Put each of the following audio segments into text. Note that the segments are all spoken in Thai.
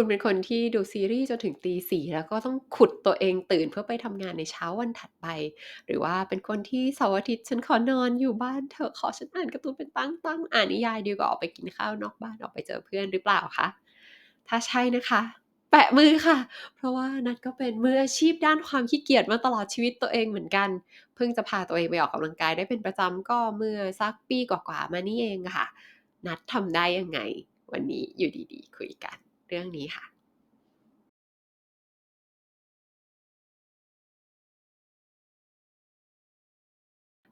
คุณเป็นคนที่ดูซีรีส์จนถึงตี4แล้วก็ต้องขุดตัวเองตื่นเพื่อไปทำงานในเช้าวันถัดไปหรือว่าเป็นคนที่เสาร์อาทิตย์ฉันขอนอนอยู่บ้านเถอะขอฉันอ่านการ์ตูนเป็นตั้งๆอ่านนิยายดีกว่าออกไปกินข้าวนอกบ้านออกไปเจอเพื่อนหรือเปล่าคะถ้าใช่นะคะแปะมือค่ะเพราะว่านัดก็เป็นมืออาชีพด้านความขี้เกียจมาตลอดชีวิตตัวเองเหมือนกันเพิ่งจะพาตัวเองไปออกกำลังกายได้เป็นประจำก็เมื่อสักปีกว่าๆมานี่เองค่ะนัดทำได้ยังไงวันนี้อยู่ดีๆคุยกัน เรื่องนี้ค่ะ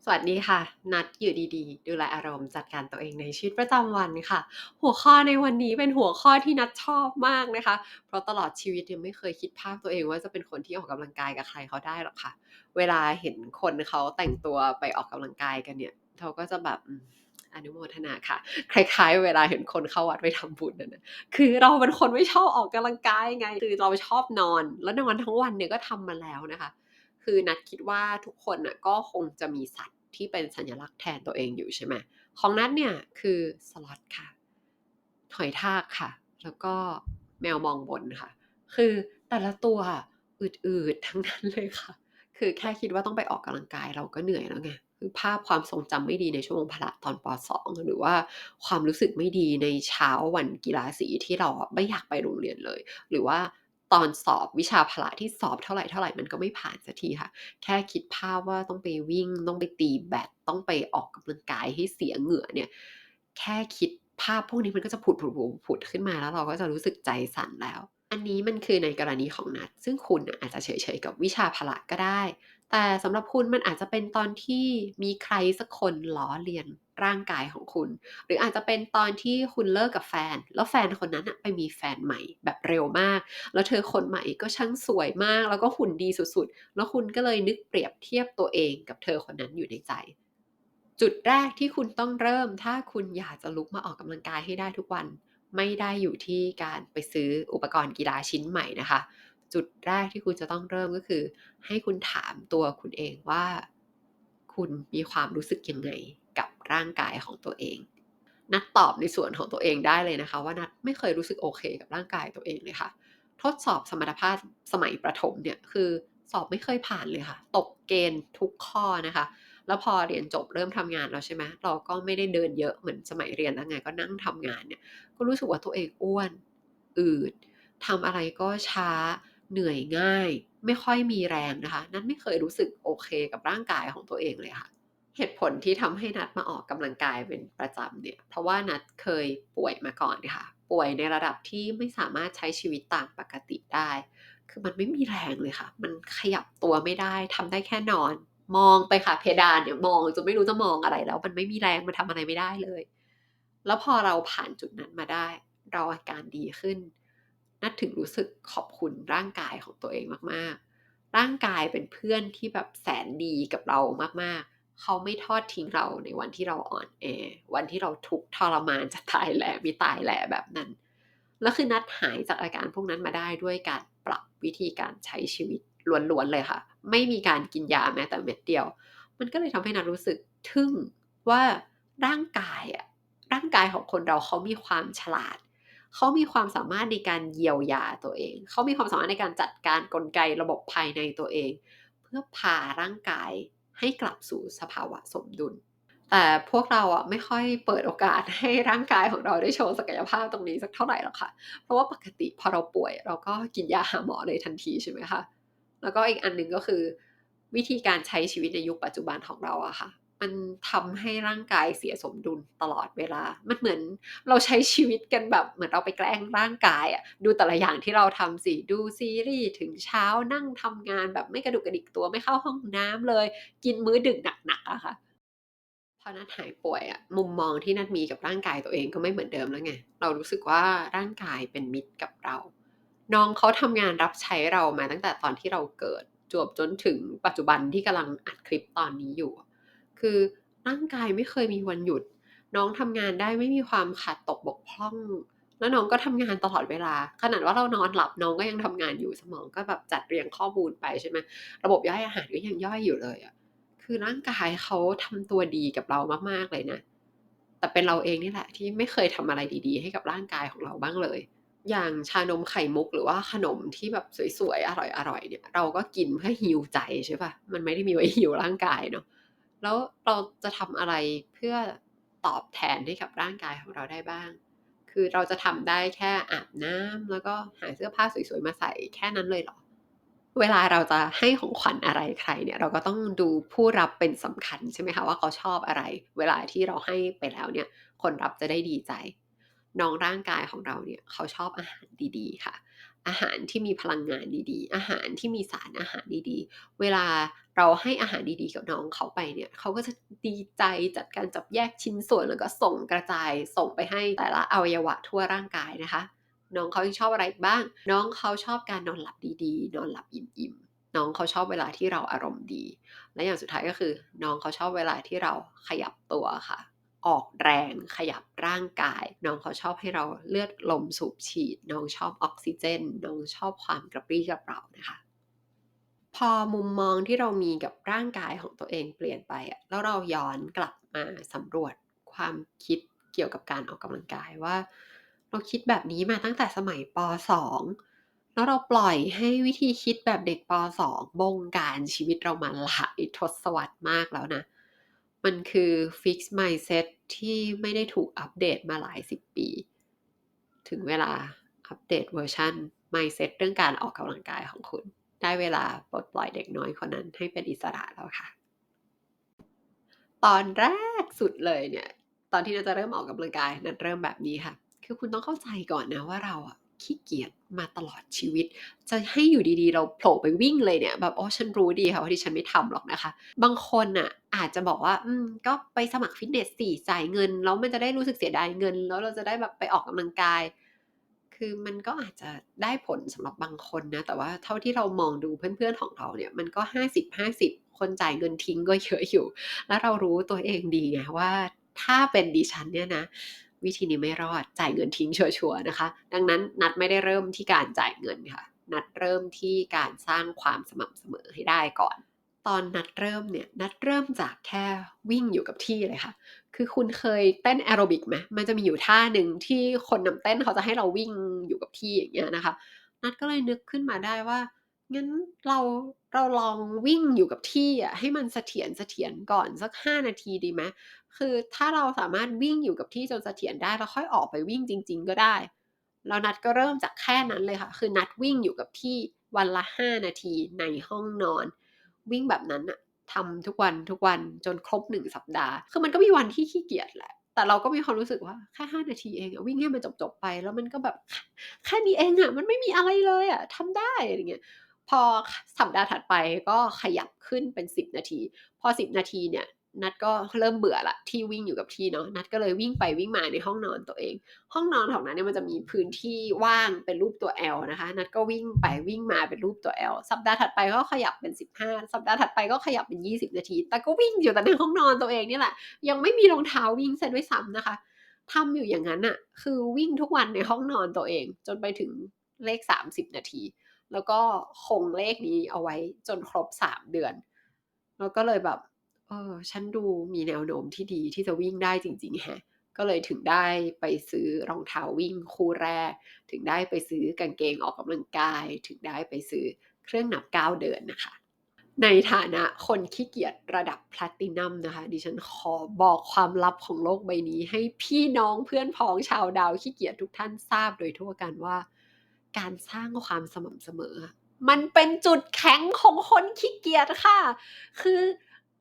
สวัสดีค่ะ นัดอยู่ดีๆดูแลอารมณ์จัดการตัวเองในชีวิตประจำวันค่ะ หัวข้อในวันนี้เป็นหัวข้อที่นัดชอบมากนะคะ เพราะตลอดชีวิตเนี่ยไม่เคยคิดภาพตัวเองว่าจะเป็นคนที่ออกกำลังกายกับใครเขาได้หรอกค่ะ เวลาเห็นคนเขาแต่งตัวไปออกกำลังกายกันเนี่ยเราก็จะแบบอนุโมทนาค่ะคล้ายๆเวลาเห็นคนเข้าวัดไปทำบุญน่ะคือเราเป็นคนไม่ชอบออกกำลังกายไงคือเราชอบนอนแล้วนอนทั้งวันเนี่ยก็ทำมาแล้วนะคะ คือนัดคิดว่าทุกคนน่ะก็คงจะมีสัตว์ที่เป็นสัญลักษณ์แทนตัวเองอยู่ใช่ไหมของนัดเนี่ยคือสล็อตค่ะหอยทากค่ะแล้วก็แมวมองบนค่ะคือแต่ละตัวอะอืดๆทั้งนั้นเลยค่ะคือแค่คิดว่าต้องไปออกกำลังกายเราก็เหนื่อยแล้วไงคือภาพความทรงจำไม่ดีในชั่วโมงพละตอนป2หรือว่าความรู้สึกไม่ดีในเช้าวันกีฬาสีที่เราอะไม่อยากไปโรงเรียนเลยหรือว่าตอนสอบวิชาพละที่สอบเท่าไรๆมันก็ไม่ผ่านสักทีค่ะ แค่คิดภาพว่าต้องไปวิ่งต้องไปตีแบดต้องไปออกกำลังกายให้เสียเหงื่อเนี่ยแค่คิดภาพพวกนี้มันก็จะผุดขึ้นมาแล้วเราก็จะรู้สึกใจสั่นแล้วอันนี้มันคือในกรณีของนัดซึ่งคุณน่ะอาจจะเฉยๆกับวิชาพละก็ได้แต่สำหรับคุณมันอาจจะเป็นตอนที่มีใครสักคนล้อเลียนร่างกายของคุณหรืออาจจะเป็นตอนที่คุณเลิกกับแฟนแล้วแฟนคนนั้นน่ะไปมีแฟนใหม่แบบเร็วมากแล้วเธอคนใหม่ก็ช่างสวยมากแล้วก็หุ่นดีสุดๆ แล้วคุณก็เลยนึกเปรียบเทียบตัวเองกับเธอคนนั้นอยู่ในใจจุดแรกที่คุณต้องเริ่มถ้าคุณอยากจะลุกมาออกกำลังกายให้ได้ทุกวันไม่ได้อยู่ที่การไปซื้ออุปกรณ์กีฬาชิ้นใหม่นะคะจุดแรกที่คุณจะต้องเริ่มก็คือให้คุณถามตัวคุณเองว่าคุณมีความรู้สึกยังไงกับร่างกายของตัวเองนัดตอบในส่วนของตัวเองได้เลยนะคะว่านัดไม่เคยรู้สึกโอเคกับร่างกายตัวเองเลยค่ะ ทดสอบสมรรถภาพสมัยประถมเนี่ยคือสอบไม่เคยผ่านเลยค่ะตกเกณฑ์ทุกข้อนะคะแล้วพอเรียนจบเริ่มทำงานแล้วใช่ไหมเราก็ไม่ได้เดินเยอะเหมือนสมัยเรียนแล้วไงก็นั่งทำงานเนี่ยก็รู้สึกว่าตัวเองอ้วนอืดทำอะไรก็ช้าเหนื่อยง่ายไม่ค่อยมีแรงนะคะนัทไม่เคยรู้สึกโอเคกับร่างกายของตัวเองเลยค่ะ เหตุผลที่ทำให้นัดมาออกกำลังกายเป็นประจำเนี่ยเพราะว่านัดเคยป่วยมาก่อนค่ะป่วยในระดับที่ไม่สามารถใช้ชีวิตตามปกติได้คือมันไม่มีแรงเลยค่ะมันขยับตัวไม่ได้ทำได้แค่นอนมองไปค่ะเพดานเนี่ยมองจนไม่รู้จะมองอะไรแล้วมันไม่มีแรงมันทำอะไรไม่ได้เลยแล้วพอเราผ่านจุดนั้นมาได้เราอาการดีขึ้นนัดถึงรู้สึกขอบคุณร่างกายของตัวเองมากๆร่างกายเป็นเพื่อนที่แบบแสนดีกับเรามากๆ เขาไม่ทอดทิ้งเราในวันที่เราอ่อนแอวันที่เราทุกข์ทรมานจะตายแหล่ไม่ตายแหล่แบบนั้นแล้วคือนัดหายจากอาการพวกนั้นมาได้ด้วยการปรับวิธีการใช้ชีวิตล้วนๆเลยค่ะไม่มีการกินยาแม้แต่เม็ดเดียวมันก็เลยทำให้นัดรู้สึกทึ่งว่าร่างกายอะร่างกายของคนเราเขามีความฉลาดเขามีความสามารถในการเยียวยาตัวเองเขามีความสามารถในการจัดการกลไกระบบภายในตัวเอง เพื่อพาร่างกายให้กลับสู่สภาวะสมดุล แต่พวกเราอะไม่ค่อยเปิดโอกาสให้ร่างกายของเราได้โชว์ศักยภาพตรงนี้สักเท่าไรหรอกค่ะเพราะว่าปกติพอเราป่วยเราก็กินยาหาหมอเลยทันทีใช่ไหมคะแล้วก็อีกอันหนึ่งก็คือวิธีการใช้ชีวิตในยุคปัจจุบันของเราอะค่ะมันทำให้ร่างกายเสียสมดุลตลอดเวลามันเหมือนเราใช้ชีวิตกันแบบเหมือนเราไปแกล้งร่างกายอะดูแต่ละอย่างที่เราทำสิดูซีรีส์ถึงเช้านั่งทำงานแบบไม่กระดุกกระดิกตัวไม่เข้าห้องน้ำเลยกินมื้อดึกหนักๆอะค่ะ พอนัดหายป่วยอะมุมมองที่นัดมีกับร่างกายตัวเองก็ไม่เหมือนเดิมแล้วไงเรารู้สึกว่าร่างกายเป็นมิตรกับเราน้องเขาทำงานรับใช้เรามาตั้งแต่ตอนที่เราเกิดจวบจนถึงปัจจุบันที่กำลังอัดคลิปตอนนี้อยู่คือร่างกายไม่เคยมีวันหยุดน้องทำงานได้ไม่มีความขาดตกบกพร่องแล้วน้องก็ทำงานตลอดเวลาขนาดว่าเรานอนหลับน้องก็ยังทำงานอยู่สมองก็แบบจัดเรียงข้อมูลไปใช่ไหมระบบย่อยอาหารก็ยังย่อยอยู่เลยอะ คือร่างกายเขาทำตัวดีกับเรามากๆเลยนะ แต่เป็นเราเองนี่แหละที่ไม่เคยทำอะไรดีๆให้กับร่างกายของเราบ้างเลย อย่างชานมไข่มุกหรือว่าขนมที่แบบสวยๆอร่อยๆเนี่ยเราก็กินเพื่อ heal ใจใช่เปล่ามันไม่ได้มีไว้ heal ร่างกายเนาะแล้วเราจะทำอะไรเพื่อตอบแทนให้กับร่างกายของเราได้บ้างคือเราจะทำได้แค่อาบน้ำแล้วก็หาเสื้อผ้าสวยๆมาใส่แค่นั้นเลยเหรอ เวลาเราจะให้ของขวัญอะไรใครเนี่ยเราก็ต้องดูผู้รับเป็นสำคัญใช่ไหมคะว่าเขาชอบอะไรเวลาที่เราให้ไปแล้วเนี่ยคนรับจะได้ดีใจน้องร่างกายของเราเนี่ยเขาชอบอาหารดีๆค่ะอาหารที่มีพลังงานดีๆอาหารที่มีสารอาหารดีๆเวลาเราให้อาหารดีๆกับน้องเขาไปเนี่ยเขาก็จะดีใจจัดการจับแยกชิ้นส่วนแล้วก็ส่งกระจายส่งไปให้แต่ละอวัยวะทั่วร่างกายนะคะ น้องเขายังชอบอะไรอีกบ้าง น้องเขาชอบการนอนหลับดีๆนอนหลับอิ่มๆน้องเขาชอบเวลาที่เราอารมณ์ดี และอย่างสุดท้ายก็คือน้องเขาชอบเวลาที่เราขยับตัวค่ะ ออกแรงขยับร่างกาย น้องเขาชอบให้เราเลือดลมสูบฉีด น้องชอบออกซิเจน น้องชอบความกระปรี้กระเปร่านะคะ พอมุมมองที่เรามีกับร่างกายของตัวเองเปลี่ยนไปอะแล้วเราย้อนกลับมาสำรวจความคิดเกี่ยวกับการออกกำลังกายว่าเราคิดแบบนี้มาตั้งแต่สมัยป. 2แล้วเราปล่อยให้วิธีคิดแบบเด็กป. 2บงการชีวิตเรามาหลายทศวรรษมากแล้วนะมันคือ Fixed Mindset ที่ไม่ได้ถูกอัปเดตมาหลายสิบปีถึงเวลาอัปเดตเวอร์ชัน Mindset เรื่องการออกกำลังกายของคุณ ได้เวลาปลดปล่อยเด็กน้อยคนนั้นให้เป็นอิสระแล้วค่ะ ตอนแรกสุดเลยเนี่ยตอนที่เราจะเริ่มออกกำลังกายนัดเริ่มแบบนี้ค่ะคือคุณต้องเข้าใจก่อนนะว่าเราอะขี้เกียจมาตลอดชีวิตจะให้อยู่ดีๆเราโผล่ไปวิ่งเลยเนี่ยแบบอ๋อฉันรู้ดีค่ะว่าดิฉันไม่ทำหรอกนะคะบางคนน่ะอาจจะบอกว่าก็ไปสมัครฟิตเนสสิจ่ายเงินแล้วมันจะได้รู้สึกเสียดายเงินแล้วเราจะได้แบบไปออกกำลังกายคือมันก็อาจจะได้ผลสำหรับบางคนนะแต่ว่าเท่าที่เรามองดูเพื่อนๆของเราเนี่ยมันก็50-50คนจ่ายเงินทิ้งก็เยอะอยู่ แล้วเรารู้ตัวเองดีไงว่าถ้าเป็นดิฉันเนี่ยนะวิธีนี้ไม่รอดจ่ายเงินทิ้งชัวร์ๆนะคะดังนั้นนัดไม่ได้เริ่มที่การจ่ายเงินค่ะนัดเริ่มที่การสร้างความสม่ำเสมอให้ได้ก่อนตอนนัดเริ่มเนี่ยนัดเริ่มจากแค่วิ่งอยู่กับที่เลยค่ะคือคุณเคยเต้นแอโรบิกไหมมันจะมีอยู่ท่าหนึ่งที่คนนำเต้นเขาจะให้เราวิ่งอยู่กับที่อย่างเงี้ยนะคะนัดก็เลยนึกขึ้นมาได้ว่า งั้นเราเราลองวิ่งอยู่กับที่อะให้มันเสถียรก่อนสัก5นาทีดีไหมคือถ้าเราสามารถวิ่งอยู่กับที่จนเสถียรได้แล้วค่อยออกไปวิ่งจริงๆก็ได้แล้วนัดก็เริ่มจากแค่นั้นเลยค่ะคือนัดวิ่งอยู่กับที่วันละ5นาทีในห้องนอนวิ่งแบบนั้นน่ะทำทุกวันจนครบ1สัปดาห์คือมันก็มีวันที่ขี้เกียจแหละแต่เราก็มีความรู้สึกว่าแค่5นาทีเองอะวิ่งให้มันจบๆไปแล้วมันก็แบบแค่นี้เองอะมันไม่มีอะไรเลยอะทำได้อะไรอย่างเงี้ย พอสัปดาห์ถัดไปก็ขยับขึ้นเป็น10นาทีพอ10นาทีเนี่ยนัดก็เริ่มเบื่อแล้วที่วิ่งอยู่กับที่เนาะนัดก็เลยวิ่งไปวิ่งมาในห้องนอนตัวเองห้องนอนของนัดเนี่ยมันจะมีพื้นที่ว่างเป็นรูปตัว L นะคะนัดก็วิ่งไปวิ่งมาเป็นรูปตัว L สัปดาห์ถัดไปก็ขยับเป็น15สัปดาห์ถัดไปก็ขยับเป็น20นาทีแต่ก็วิ่งอยู่แต่ในห้องนอนตัวเองนี่แหละยังไม่มีรองเท้าวิ่งเสียด้วยซ้ำนะคะทำอยู่อย่างนั้นน่ะคือวิ่งทุกวันในห้องนอนตัวเองจนไปถึงเลข30นาที แล้วก็คงเลขนี้เอาไว้จนครบ3เดือนแล้วก็เลยแบบฉันดูมีแนวโน้มที่ดีที่จะวิ่งได้จริงๆแฮะก็เลยถึงได้ไปซื้อรองเท้าวิ่งคู่แรกถึงได้ไปซื้อกางเกงออกกำลังกายถึงได้ไปซื้อเครื่องนับก้าวเดินน่ะค่ะในฐานะคนขี้เกียจระดับ Platinum นะคะดิฉันขอบอกความลับของโลกใบนี้ให้พี่น้องเพื่อนพ้องชาวดาวขี้เกียจทุกท่านทราบโดยทั่วกันว่าการสร้างความสม่ำเสมออะมันเป็นจุดแข็งของคนขี้เกียจค่ะคือ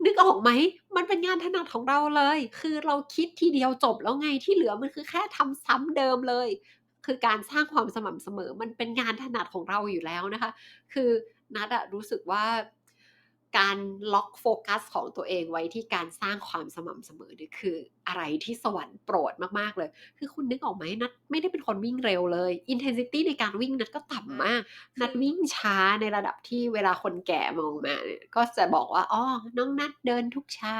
นึกออกไหมมันเป็นงานถนัดของเราเลยคือเราคิดทีเดียวจบแล้วไงที่เหลือมันคือแค่ทำซ้ำเดิมเลยคือการสร้างความสม่ำเสมอมันเป็นงานถนัดของเราอยู่แล้วนะคะ คือนัดอะรู้สึกว่าการล็อกโฟกัสของตัวเองไว้ที่การสร้างความสม่ำเสมอเนี่ยคืออะไรที่สวรรค์โปรดมากๆเลยคือคุณนึกออกไหมนัดไม่ได้เป็นคนวิ่งเร็วเลย intensity ในการวิ่งนัดก็ต่ำมากนัดวิ่งช้าในระดับที่เวลาคนแก่มองมาเนี่ยก็จะบอกว่าอ๋อน้องนัดเดินทุกเช้า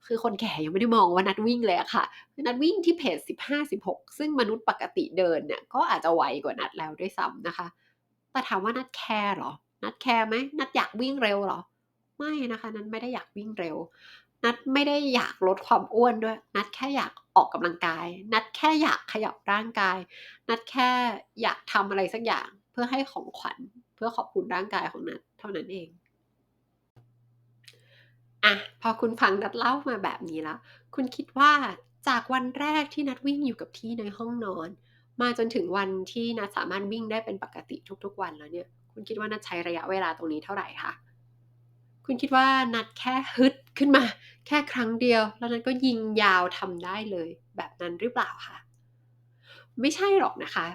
คือคนแก่ยังไม่ได้มองว่านัดวิ่งเลยอะค่ะคือนัดวิ่งที่เพจ15-16ซึ่งมนุษย์ปกติเดินเนี่ยก็อาจจะไวกว่านัดแล้วด้วยซ้ำนะคะ แต่ถามว่านัดแคร์เหรอนัดแคร์ไหมนัดอยากวิ่งเร็วเหรอไม่นะคะนัดไม่ได้อยากวิ่งเร็วนัดไม่ได้อยากลดความอ้วนด้วยนัดแค่อยาก ออกกำลังกายนัดแค่อยากขยับร่างกายนัดแค่อยากทำอะไรสักอย่างเพื่อให้ของขวัญเพื่อขอบคุณร่างกายของนัดเท่านั้นเองอะพอคุณฟังนัดเล่ามาแบบนี้แล้วคุณคิดว่าจากวันแรกที่นัดวิ่งอยู่กับที่ในห้องนอนมาจนถึงวันที่นัดสามารถวิ่งได้เป็นปกติทุกๆวันแล้วเนี่ยคุณคิดว่านัดใช้ระยะเวลาตรงนี้เท่าไหร่คะคุณคิดว่านัดแค่ฮึดขึ้นมาแค่ครั้งเดียวแล้วนัดก็ยิงยาวทำได้เลยแบบนั้นหรือเปล่าคะ ไม่ใช่หรอกนะคะ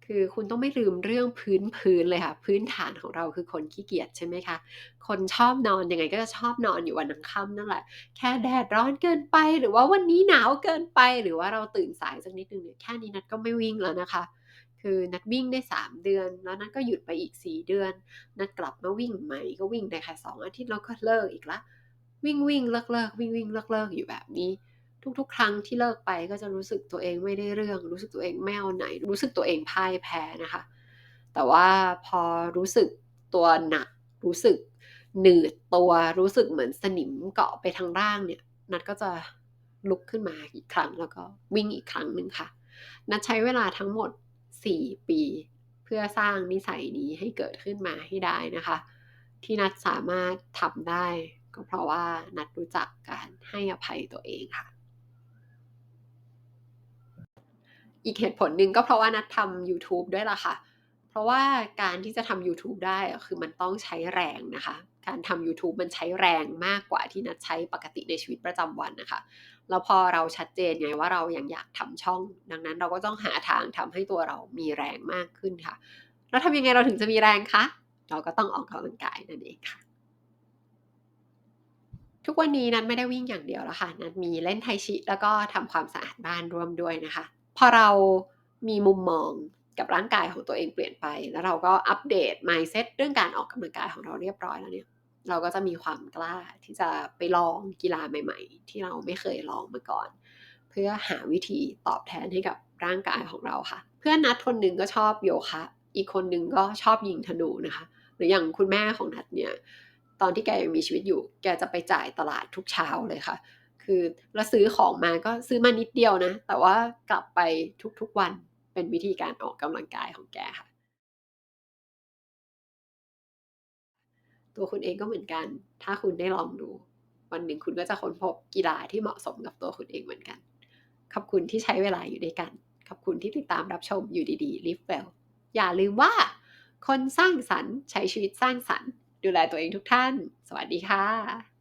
คือคุณต้องไม่ลืมเรื่องพื้นเลยค่ะพื้นฐานของเราคือคนขี้เกียจใช่ไหมคะ คนชอบนอนยังไงก็จะชอบนอนอยู่วันยังค่ำนั่นแหละแค่แดดร้อนเกินไปหรือว่าวันนี้หนาวเกินไปหรือว่าเราตื่นสายสักนิดหนึ่งเนี่ยแค่นี้นัดก็ไม่วิ่งแล้วนะคะคือนัดวิ่งได้3 เดือนแล้วนัดก็หยุดไปอีก4 เดือนนัดกลับมาวิ่งใหม่ก็วิ่งได้แค่2 อาทิตย์แล้วก็เลิกอีกแล้ววิ่งเลิกวิ่งเลิกอยู่แบบนี้ ทุกๆครั้งที่เลิกไปก็จะรู้สึกตัวเองไม่ได้เรื่องรู้สึกตัวเองไม่เอาไหนรู้สึกตัวเองพ่ายแพ้นะคะแต่ว่าพอรู้สึกตัวหนักรู้สึกหนืดตัวรู้สึกเหมือนสนิมเกาะไปทางร่างเนี่ยนัดก็จะลุกขึ้นมาอีกครั้งแล้วก็วิ่งอีกครั้งหนึ่งค่ะนัดใช้เวลาทั้งหมด4 ปีเพื่อสร้างนิสัยนี้ให้เกิดขึ้นมาให้ได้นะคะที่นัดสามารถทำได้ก็เพราะว่านัดรู้จักการให้อภัยตัวเองค่ะ อีกเหตุผลหนึ่งก็เพราะว่านัดทำยูทูบด้วยล่ะค่ะ เพราะว่าการที่จะทำยูทูบได้อะคือมันต้องใช้แรงนะคะ การทำยูทูบมันใช้แรงมากกว่าที่นัดใช้ปกติในชีวิตประจำวันนะคะ แล้วพอเราชัดเจนไงว่าเรายังอยากทำช่อง ดังนั้นเราก็ต้องหาทางทำให้ตัวเรามีแรงมากขึ้นค่ะ แล้วทำยังไงเราถึงจะมีแรงคะ เราก็ต้องออกกำลังกายนั่นเองค่ะ ทุกวันนี้นัทไม่ได้วิ่งอย่างเดียวแล้วค่ะนัทมีเล่นไทชิแล้วก็ทำความสะอาดบ้านร่วมด้วยนะคะพอเรามีมุมมองกับร่างกายของตัวเองเปลี่ยนไปแล้วเราก็อัปเดต mindset เรื่องการออกกำลังกายของเราเรียบร้อยแล้วเนี่ยเราก็จะมีความกล้าที่จะไปลองกีฬาใหม่ๆที่เราไม่เคยลองมาก่อนเพื่อหาวิธีตอบแทนให้กับร่างกายของเราค่ะเพื่อนนัดคนหนึ่งก็ชอบโยคะอีกคนหนึ่งก็ชอบยิงธนูนะคะหรืออย่างคุณแม่ของนัดเนี่ย ตอนที่แกยังมีชีวิตอยู่ แกจะไปจ่ายตลาดทุกเช้าเลยค่ะ คือแล้วซื้อของมาก็ซื้อมานิดเดียวนะ แต่ว่ากลับไปทุกๆวันเป็นวิธีการออกกำลังกายของแกค่ะ ตัวคุณเองก็เหมือนกัน ถ้าคุณได้ลองดู วันหนึ่งคุณก็จะค้นพบกีฬาที่เหมาะสมกับตัวคุณเองเหมือนกัน ขอบคุณที่ใช้เวลาอยู่ด้วยกัน ขอบคุณที่ติดตามรับชมอยู่ดีๆ Live Well อย่าลืมว่าคนสร้างสรรค์ใช้ชีวิตสร้างสรรค์ดูแลตัวเองทุกท่าน สวัสดีค่ะ